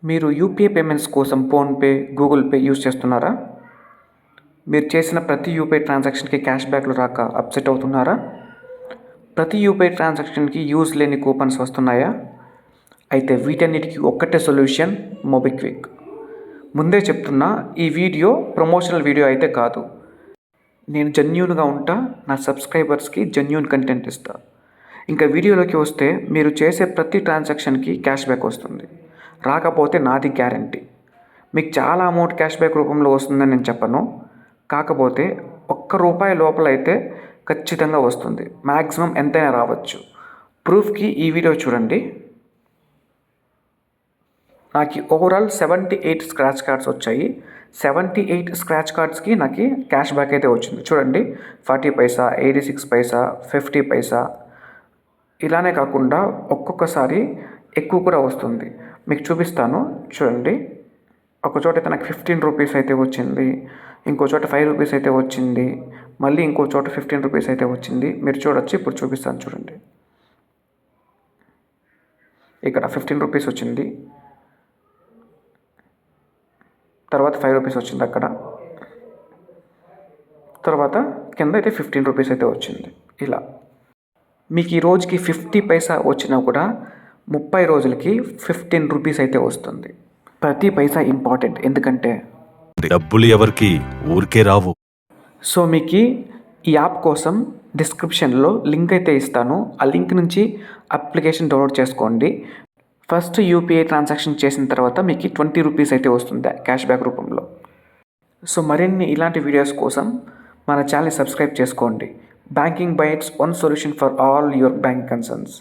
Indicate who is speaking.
Speaker 1: మీరు UPI payments కోసం PhonePe, Google pay use చేస్తున్నారా? మీరు చేసిన ప్రతి యూపీఐ ట్రాన్సాక్షన్కి క్యాష్ బ్యాక్లు రాక అప్సెట్ అవుతున్నారా? ప్రతి యూపీఐ ట్రాన్సాక్షన్కి యూజ్ లేని కూపన్స్ వస్తున్నాయా? అయితే వీటన్నిటికీ ఒక్కటే సొల్యూషన్, మోబిక్విక్. ముందే చెప్తున్నా, ఈ వీడియో ప్రమోషనల్ వీడియో అయితే కాదు. నేను జెన్యూన్గా ఉంటా, నా సబ్స్క్రైబర్స్కి జెన్యూన్ కంటెంట్ ఇస్తా. ఇంకా వీడియోలోకి వస్తే, మీరు చేసే ప్రతి ట్రాన్సాక్షన్కి క్యాష్ బ్యాక్ వస్తుంది. రాకపోతే నాది గ్యారంటీ. మీకు చాలా అమౌంట్ క్యాష్ బ్యాక్ రూపంలో వస్తుందని నేను చెప్పను, కాకపోతే ₹1 లోపల అయితే ఖచ్చితంగా వస్తుంది. మ్యాక్సిమం ఎంతైనా రావచ్చు. ప్రూఫ్కి ఈ వీడియో చూడండి. నాకు ఓవరాల్ 78 స్క్రాచ్ కార్డ్స్ వచ్చాయి. 78 స్క్రాచ్ కార్డ్స్కి నాకు క్యాష్ బ్యాక్ అయితే వచ్చింది. చూడండి, 40 పైసా, 86 పైసా, 50 పైసా, ఇలానే కాకుండా ఒక్కొక్కసారి ఎక్కువ కూడా వస్తుంది. మీకు చూపిస్తాను, చూడండి. ఒక చోట అయితే నాకు 15 రూపీస్ అయితే వచ్చింది, ఇంకో చోట 5 రూపీస్ అయితే వచ్చింది, మళ్ళీ ఇంకో చోట 15 రూపీస్ అయితే వచ్చింది. మీరు చూడొచ్చు, ఇప్పుడు చూపిస్తాను చూడండి. ఇక్కడ 15 రూపీస్ వచ్చింది, తర్వాత 5 రూపీస్ వచ్చింది అక్కడ, తర్వాత కింద అయితే 15 రూపీస్ అయితే వచ్చింది. ఇలా మీకు ఈ రోజుకి 50 పైసా వచ్చినా కూడా 30 రోజులకి 15 రూపీస్ అయితే వస్తుంది. ప్రతి పైసా ఇంపార్టెంట్, ఎందుకంటే
Speaker 2: డబ్బులు ఎవరికి ఊరికే రావు.
Speaker 1: సో మీకు ఈ యాప్ కోసం డిస్క్రిప్షన్లో లింక్ అయితే ఇస్తాను. ఆ లింక్ నుంచి అప్లికేషన్ డౌన్లోడ్ చేసుకోండి. ఫస్ట్ యూపీఐ ట్రాన్సాక్షన్ చేసిన తర్వాత మీకు 20 రూపీస్ అయితే వస్తుంది క్యాష్ బ్యాక్ రూపంలో. సో మరిన్ని ఇలాంటి వీడియోస్ కోసం మన ఛానల్ని సబ్స్క్రైబ్ చేసుకోండి. Banking Bytes, one solution for all your bank concerns.